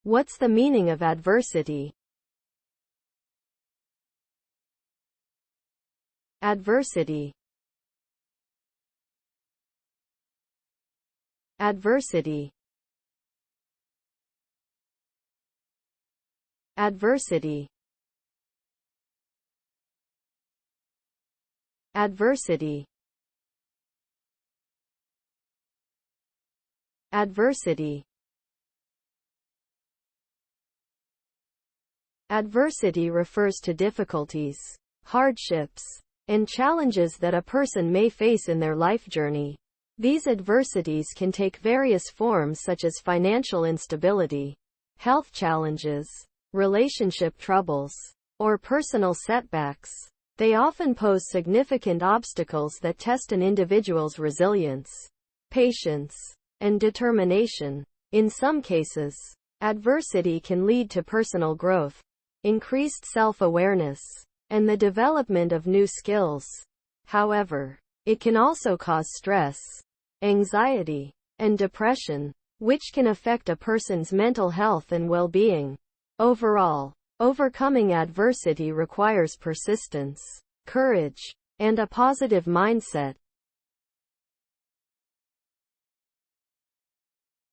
What's the meaning of adversity? Adversity. Adversity. Adversity. Adversity. Adversity. Adversity refers to difficulties, hardships, and challenges that a person may face in their life journey. These adversities can take various forms such as financial instability, health challenges, relationship troubles, or personal setbacks. They often pose significant obstacles that test an individual's resilience, patience, and determination. In some cases, adversity can lead to personal growth, increased self-awareness, and the development of new skills. However, it can also cause stress, anxiety, and depression, which can affect a person's mental health and well-being. Overall, overcoming adversity requires persistence, courage, and a positive mindset.